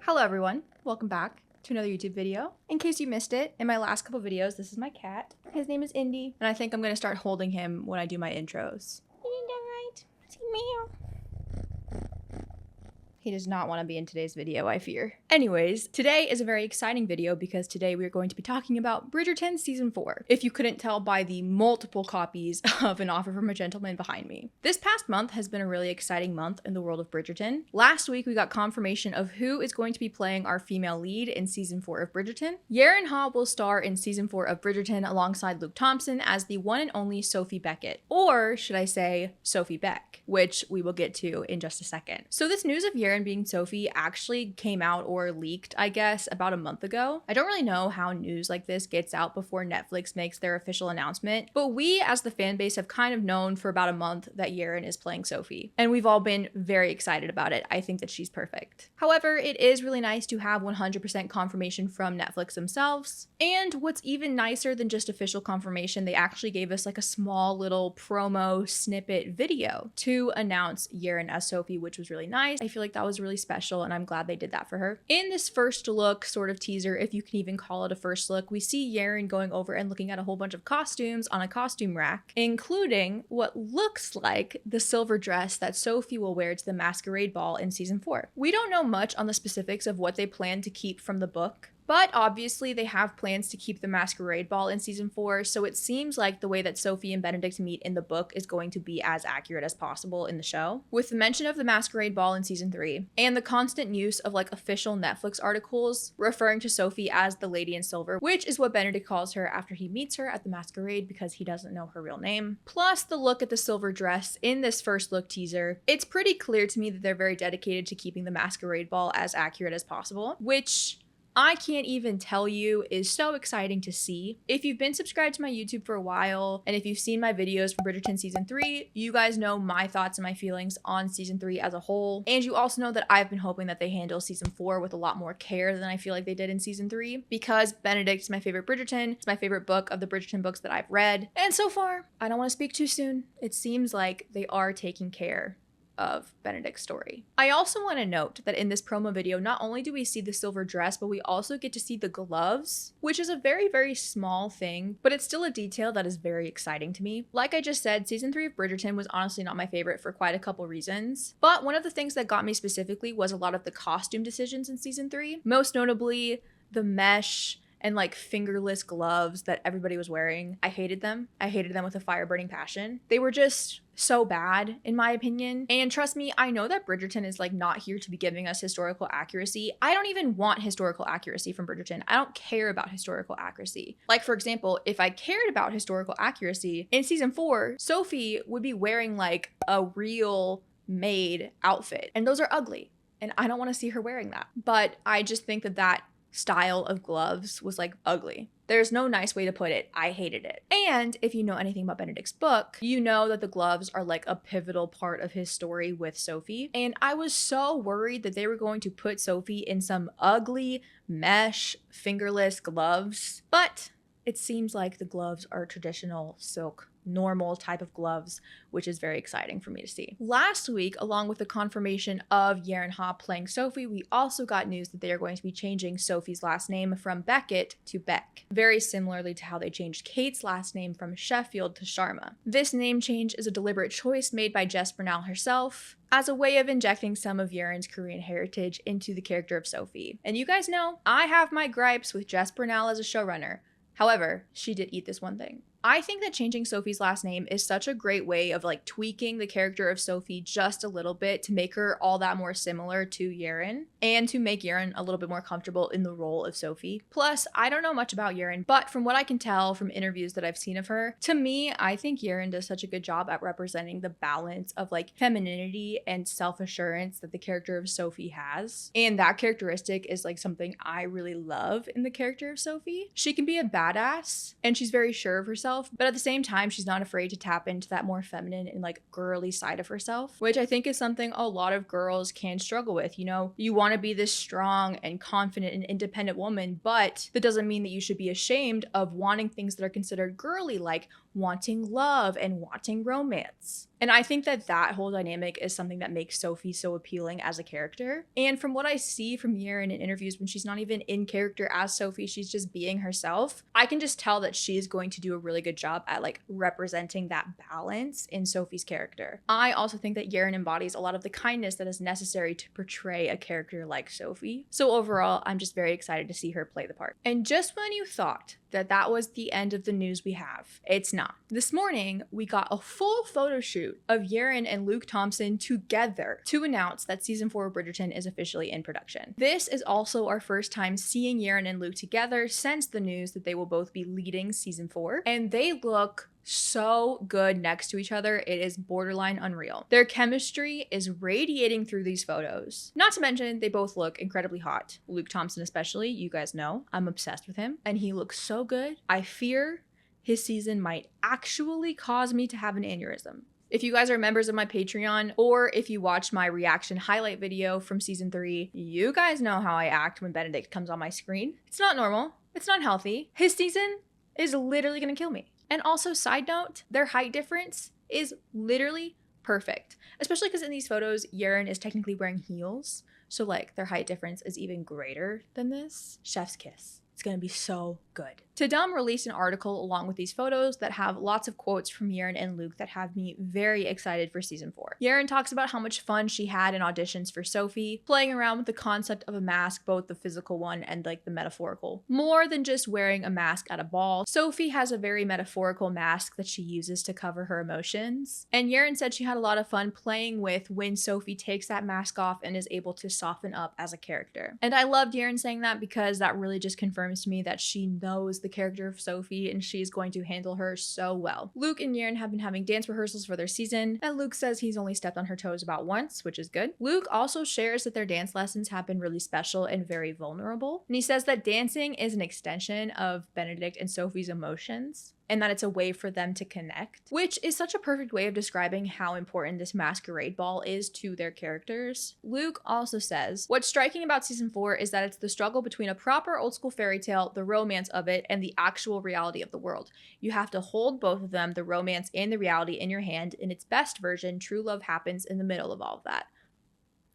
Hello everyone, welcome back to another YouTube video. In case you missed it, in my last couple videos, this is my cat. His name is Indy, and I think I'm gonna start holding him when I do my intros. Isn't that right? Say meow. He does not want to be in today's video, I fear. Anyways, today is a very exciting video because today we are going to be talking about Bridgerton Season 4, if you couldn't tell by the multiple copies of An Offer from a Gentleman behind me. This past month has been a really exciting month in the world of Bridgerton. Last week, we got confirmation of who is going to be playing our female lead in Season 4 of Bridgerton. Yaren Ha will star in Season 4 of Bridgerton alongside Luke Thompson as the one and only Sophie Beckett, or should I say Sophie Beck, which we will get to in just a second. So this news of Yaren being Sophie actually came out or leaked, I guess, about a month ago. I don't really know how news like this gets out before Netflix makes their official announcement, but we as the fan base have kind of known for about a month that Yaren is playing Sophie, and we've all been very excited about it. I think that she's perfect. However, it is really nice to have 100% confirmation from Netflix themselves, and what's even nicer than just official confirmation, they actually gave us like a small little promo snippet video to announce Yaren as Sophie, which was really nice. I feel like that was really special, and I'm glad they did that for her. In this first look sort of teaser, if you can even call it a first look, we see Yaren going over and looking at a whole bunch of costumes on a costume rack, including what looks like the silver dress that Sophie will wear to the masquerade ball in Season 4. We don't know much on the specifics of what they plan to keep from the book, but obviously they have plans to keep the masquerade ball in Season 4, so it seems like the way that Sophie and Benedict meet in the book is going to be as accurate as possible in the show. With the mention of the masquerade ball in Season 3, and the constant use of like official Netflix articles referring to Sophie as the Lady in Silver, which is what Benedict calls her after he meets her at the masquerade because he doesn't know her real name, plus the look at the silver dress in this first look teaser, it's pretty clear to me that they're very dedicated to keeping the masquerade ball as accurate as possible, which I can't even tell you is so exciting to see. If you've been subscribed to my YouTube for a while, and if you've seen my videos from Bridgerton Season 3, you guys know my thoughts and my feelings on Season 3 as a whole. And you also know that I've been hoping that they handle Season 4 with a lot more care than I feel like they did in Season 3, because Benedict is my favorite Bridgerton. It's my favorite book of the Bridgerton books that I've read. And so far, I don't want to speak too soon, it seems like they are taking care of Benedict's story. I also want to note that in this promo video, not only do we see the silver dress, but we also get to see the gloves, which is a very, very small thing, but it's still a detail that is very exciting to me. Like I just said, Season 3 of Bridgerton was honestly not my favorite for quite a couple reasons, but one of the things that got me specifically was a lot of the costume decisions in Season 3, most notably the mesh and like fingerless gloves that everybody was wearing. I hated them. I hated them with a fire-burning passion. They were just so bad in my opinion. And trust me, I know that Bridgerton is like not here to be giving us historical accuracy. I don't even want historical accuracy from Bridgerton. I don't care about historical accuracy. Like for example, if I cared about historical accuracy, in Season 4, Sophie would be wearing like a real maid outfit, and those are ugly. And I don't want to see her wearing that. But I just think that that style of gloves was like ugly. There's no nice way to put it. I hated it. And if you know anything about Benedict's book, you know that the gloves are like a pivotal part of his story with Sophie. And I was so worried that they were going to put Sophie in some ugly mesh fingerless gloves. But it seems like the gloves are traditional silk, normal type of gloves, which is very exciting for me to see. Last week, along with the confirmation of Yaren Ha playing Sophie, we also got news that they are going to be changing Sophie's last name from Beckett to Beck, very similarly to how they changed Kate's last name from Sheffield to Sharma. This name change is a deliberate choice made by Jess Bernal herself as a way of injecting some of Yaren's Korean heritage into the character of Sophie. And you guys know, I have my gripes with Jess Bernal as a showrunner. However, she did eat this one thing. I think that changing Sophie's last name is such a great way of like tweaking the character of Sophie just a little bit to make her all that more similar to Yaren and to make Yaren a little bit more comfortable in the role of Sophie. Plus, I don't know much about Yaren, but from what I can tell from interviews that I've seen of her, to me, I think Yaren does such a good job at representing the balance of like femininity and self-assurance that the character of Sophie has. And that characteristic is like something I really love in the character of Sophie. She can be a badass and she's very sure of herself, herself, but at the same time, she's not afraid to tap into that more feminine and like girly side of herself, which I think is something a lot of girls can struggle with. You know, you want to be this strong and confident and independent woman, but that doesn't mean that you should be ashamed of wanting things that are considered girly, like wanting love and wanting romance. And I think that that whole dynamic is something that makes Sophie so appealing as a character. And from what I see from Yerin in interviews, when she's not even in character as Sophie, she's just being herself, I can just tell that she's going to do a really good job at like representing that balance in Sophie's character. I also think that Yerin embodies a lot of the kindness that is necessary to portray a character like Sophie. So overall, I'm just very excited to see her play the part. And just when you thought that was the end of the news we have, it's not. This morning, we got a full photo shoot of Yerin and Luke Thompson together to announce that season 4 of Bridgerton is officially in production. This is also our first time seeing Yerin and Luke together since the news that they will both be leading season 4, and they look so good next to each other. It is borderline unreal. Their chemistry is radiating through these photos. Not to mention, they both look incredibly hot. Luke Thompson especially, you guys know, I'm obsessed with him, and he looks so good. I fear his season might actually cause me to have an aneurysm. If you guys are members of my Patreon, or if you watched my reaction highlight video from season 3, you guys know how I act when Benedict comes on my screen. It's not normal. It's not healthy. His season is literally gonna kill me. And also, side note, their height difference is literally perfect. Especially because in these photos, Yerin is technically wearing heels. So like their height difference is even greater than this. Chef's kiss. It's gonna be so good. Tadam released an article along with these photos that have lots of quotes from Yerin and Luke that have me very excited for season 4. Yerin talks about how much fun she had in auditions for Sophie, playing around with the concept of a mask, both the physical one and like the metaphorical. More than just wearing a mask at a ball, Sophie has a very metaphorical mask that she uses to cover her emotions. And Yerin said she had a lot of fun playing with when Sophie takes that mask off and is able to soften up as a character. And I loved Yerin saying that because that really just confirms to me that she knows the character of Sophie and she's going to handle her so well. Luke and Yerin have been having dance rehearsals for their season, and Luke says he's only stepped on her toes about once, which is good. Luke also shares that their dance lessons have been really special and very vulnerable, and he says that dancing is an extension of Benedict and Sophie's emotions, and that it's a way for them to connect, which is such a perfect way of describing how important this masquerade ball is to their characters. Luke also says, what's striking about season 4 is that it's the struggle between a proper old school fairy tale, the romance of it, and the actual reality of the world. You have to hold both of them, the romance and the reality, in your hand. In its best version, true love happens in the middle of all of that.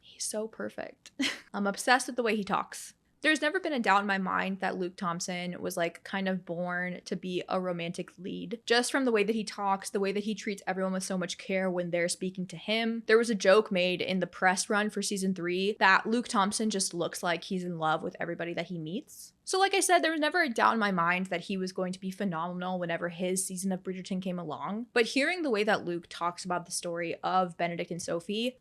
He's so perfect. I'm obsessed with the way he talks. There's never been a doubt in my mind that Luke Thompson was like kind of born to be a romantic lead. Just from the way that he talks, the way that he treats everyone with so much care when they're speaking to him. There was a joke made in the press run for season 3 that Luke Thompson just looks like he's in love with everybody that he meets. So like I said, there was never a doubt in my mind that he was going to be phenomenal whenever his season of Bridgerton came along. But hearing the way that Luke talks about the story of Benedict and Sophie,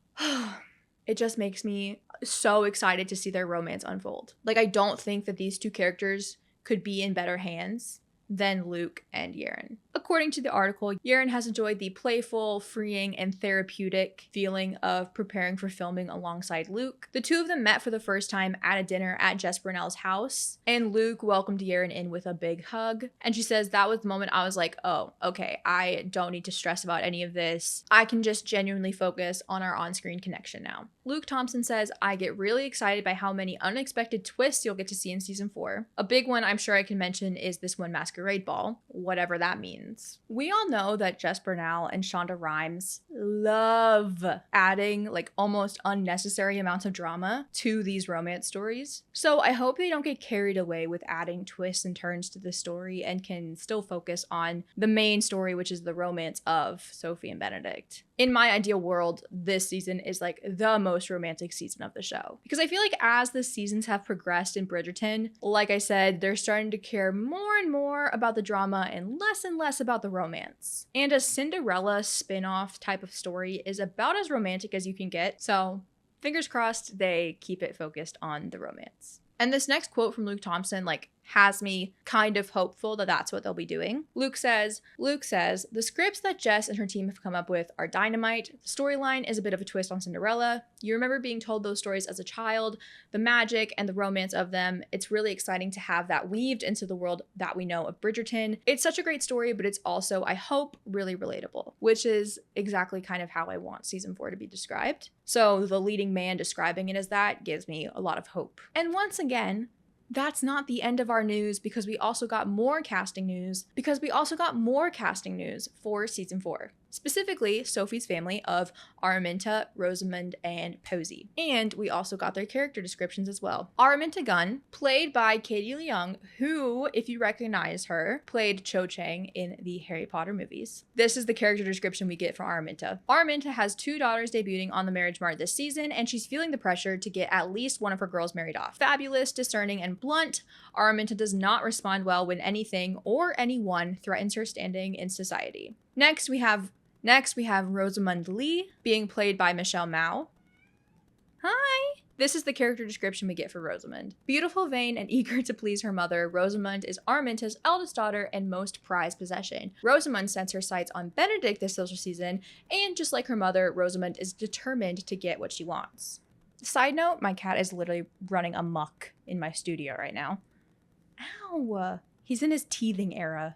it just makes me so excited to see their romance unfold. Like, I don't think that these two characters could be in better hands than Luke and Yerin. According to the article, Yerin has enjoyed the playful, freeing, and therapeutic feeling of preparing for filming alongside Luke. The two of them met for the first time at a dinner at Jess Brunel's house, and Luke welcomed Yerin in with a big hug. And she says, that was the moment I was like, oh, okay, I don't need to stress about any of this. I can just genuinely focus on our on-screen connection now. Luke Thompson says, I get really excited by how many unexpected twists you'll get to see in season 4. A big one I'm sure I can mention is this one masquerade ball, whatever that means. We all know that Jess Brunel and Shonda Rhimes love adding like almost unnecessary amounts of drama to these romance stories. So I hope they don't get carried away with adding twists and turns to the story and can still focus on the main story, which is the romance of Sophie and Benedict. In my ideal world, this season is like the most romantic season of the show. Because I feel like as the seasons have progressed in Bridgerton, like I said, they're starting to care more and more about the drama and less about the romance. And a Cinderella spin-off type of story is about as romantic as you can get, so fingers crossed they keep it focused on the romance. And this next quote from Luke Thompson like has me kind of hopeful that that's what they'll be doing. Luke says, the scripts that Jess and her team have come up with are dynamite. The storyline is a bit of a twist on Cinderella. You remember being told those stories as a child, the magic and the romance of them. It's really exciting to have that weaved into the world that we know of Bridgerton. It's such a great story, but it's also, I hope, really relatable, which is exactly kind of how I want season 4 to be described. So the leading man describing it as that gives me a lot of hope. And once again, that's not the end of our news, because we also got more casting news for season 4. Specifically, Sophie's family of Araminta, Rosamund, and Posey. And we also got their character descriptions as well. Araminta Gunn, played by Katie Leung, who, if you recognize her, played Cho Chang in the Harry Potter movies. This is the character description we get from Araminta. Araminta has 2 daughters debuting on the Marriage Mart this season, and she's feeling the pressure to get at least one of her girls married off. Fabulous, discerning, and blunt, Araminta does not respond well when anything or anyone threatens her standing in society. Next, we have Rosamund Lee, being played by Michelle Mao. Hi! This is the character description we get for Rosamund. Beautiful, vain, and eager to please her mother, Rosamund is Araminta's eldest daughter and most prized possession. Rosamund sets her sights on Benedict this social season, and just like her mother, Rosamund is determined to get what she wants. Side note, my cat is literally running amok in my studio right now. Ow! He's in his teething era.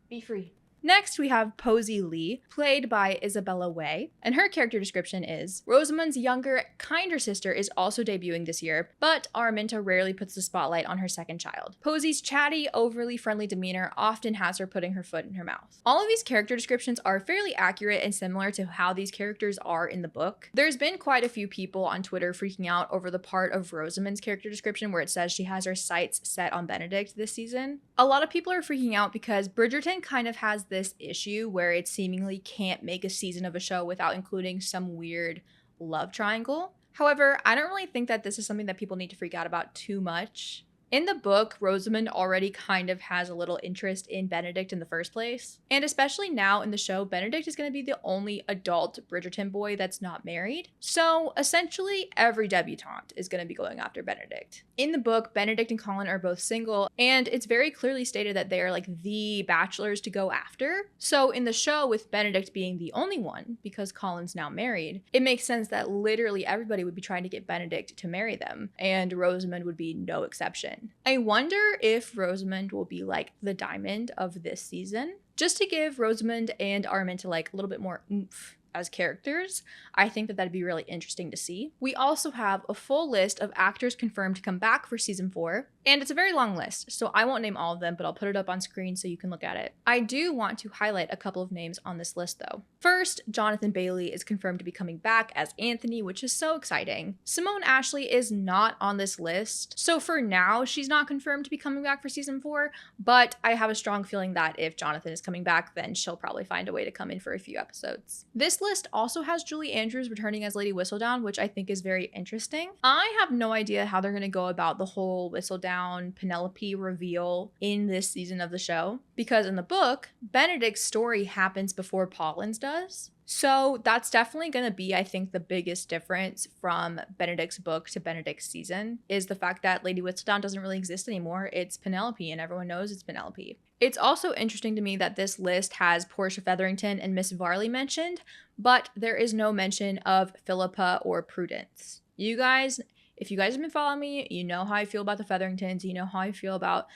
Be free. Next, we have Posey Lee, played by Isabella Way, and her character description is, Rosamund's younger, kinder sister is also debuting this year, but Araminta rarely puts the spotlight on her second child. Posey's chatty, overly friendly demeanor often has her putting her foot in her mouth. All of these character descriptions are fairly accurate and similar to how these characters are in the book. There's been quite a few people on Twitter freaking out over the part of Rosamund's character description where it says she has her sights set on Benedict this season. A lot of people are freaking out because Bridgerton kind of has this issue where it seemingly can't make a season of a show without including some weird love triangle. However, I don't really think that this is something that people need to freak out about too much. In the book, Rosamund already kind of has a little interest in Benedict in the first place. And especially now in the show, Benedict is going to be the only adult Bridgerton boy that's not married. So essentially, every debutante is going to be going after Benedict. In the book, Benedict and Colin are both single, and it's very clearly stated that they are like the bachelors to go after. So in the show, with Benedict being the only one, because Colin's now married, it makes sense that literally everybody would be trying to get Benedict to marry them, and Rosamund would be no exception. I wonder if Rosamund will be like the diamond of this season, just to give Rosamund and Araminta like a little bit more oomph as characters. I think that that'd be really interesting to see. We also have a full list of actors confirmed to come back for season 4, and it's a very long list, so I won't name all of them, but I'll put it up on screen so you can look at it. I do want to highlight a couple of names on this list though. First, Jonathan Bailey is confirmed to be coming back as Anthony, which is so exciting. Simone Ashley is not on this list, so for now, she's not confirmed to be coming back for season 4, but I have a strong feeling that if Jonathan is coming back, then she'll probably find a way to come in for a few episodes. This list also has Julie Andrews returning as Lady Whistledown, which I think is very interesting. I have no idea how they're going to go about the whole Whistledown Penelope reveal in this season of the show, because in the book, Benedict's story happens before Pauline's does. So that's definitely going to be, I think, the biggest difference from Benedict's book to Benedict's season, is the fact that Lady Whistledown doesn't really exist anymore. It's Penelope, and everyone knows it's Penelope. It's also interesting to me that this list has Portia Featherington and Miss Varley mentioned, but there is no mention of Philippa or Prudence. If you guys have been following me, you know how I feel about the Featheringtons. You know how I feel about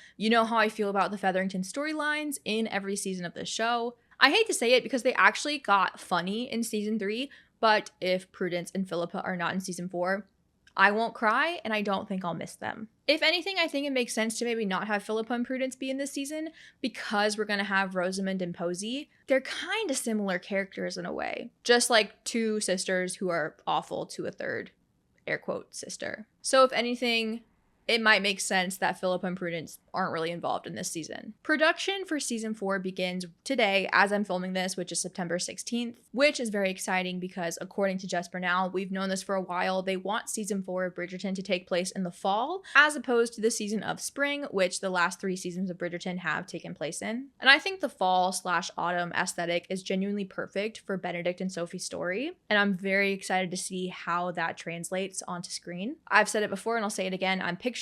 the Featherington storylines in every season of the show. I hate to say it because they actually got funny in season 3, but if Prudence and Philippa are not in season 4, I won't cry, and I don't think I'll miss them. If anything, I think it makes sense to maybe not have Philippa and Prudence be in this season, because we're going to have Rosamund and Posey. They're kind of similar characters in a way, just like two sisters who are awful to a third, air quote, sister. So if anything, it might make sense that Philippa and Prudence aren't really involved in this season. Production for season 4 begins today as I'm filming this, which is September 16th, which is very exciting because according to Jess Bernal, we've known this for a while, they want season 4 of Bridgerton to take place in the fall, as opposed to the season of spring, which the last 3 seasons of Bridgerton have taken place in. And I think the fall/autumn aesthetic is genuinely perfect for Benedict and Sophie's story, and I'm very excited to see how that translates onto screen. I've said it before and I'll say it again, I'm picturing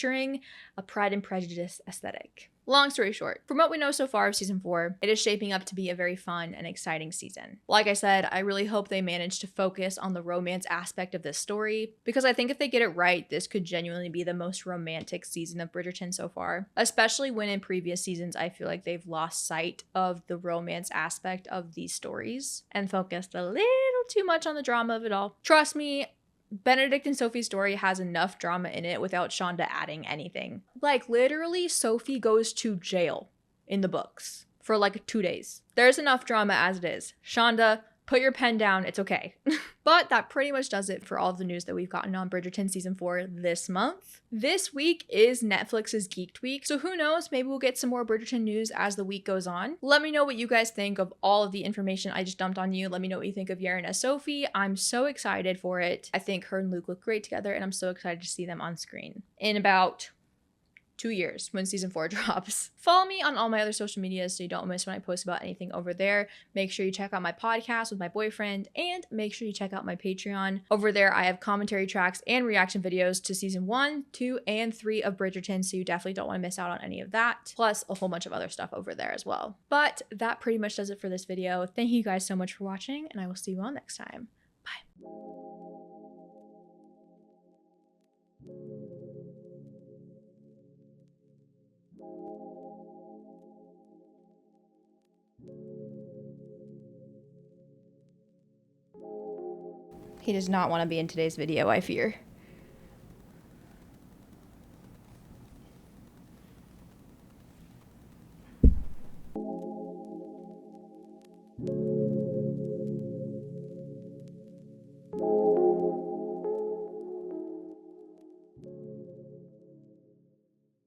a Pride and Prejudice aesthetic. Long story short, from what we know so far of season 4, it is shaping up to be a very fun and exciting season. Like I said, I really hope they manage to focus on the romance aspect of this story, because I think if they get it right, this could genuinely be the most romantic season of Bridgerton so far, especially when in previous seasons I feel like they've lost sight of the romance aspect of these stories and focused a little too much on the drama of it all. Trust me, Benedict and Sophie's story has enough drama in it without Shonda adding anything. Like, literally, Sophie goes to jail in the books for like 2 days. There's enough drama as it is. Shonda, put your pen down, it's okay. But that pretty much does it for all of the news that we've gotten on Bridgerton season 4 this month. This week is Netflix's Geeked Week, so who knows, maybe we'll get some more Bridgerton news as the week goes on. Let me know what you guys think of all of the information I just dumped on you. Let me know what you think of Yaren as Sophie. I'm so excited for it. I think her and Luke look great together, and I'm so excited to see them on screen in about 2 years when season 4 drops. Follow me on all my other social medias so you don't miss when I post about anything over there. Make sure you check out my podcast with my boyfriend, and make sure you check out my Patreon. Over there, I have commentary tracks and reaction videos to season 1, 2, and 3 of Bridgerton, so you definitely don't want to miss out on any of that, plus a whole bunch of other stuff over there as well. But that pretty much does it for this video. Thank you guys so much for watching, and I will see you all next time. Bye. He does not want to be in today's video, I fear.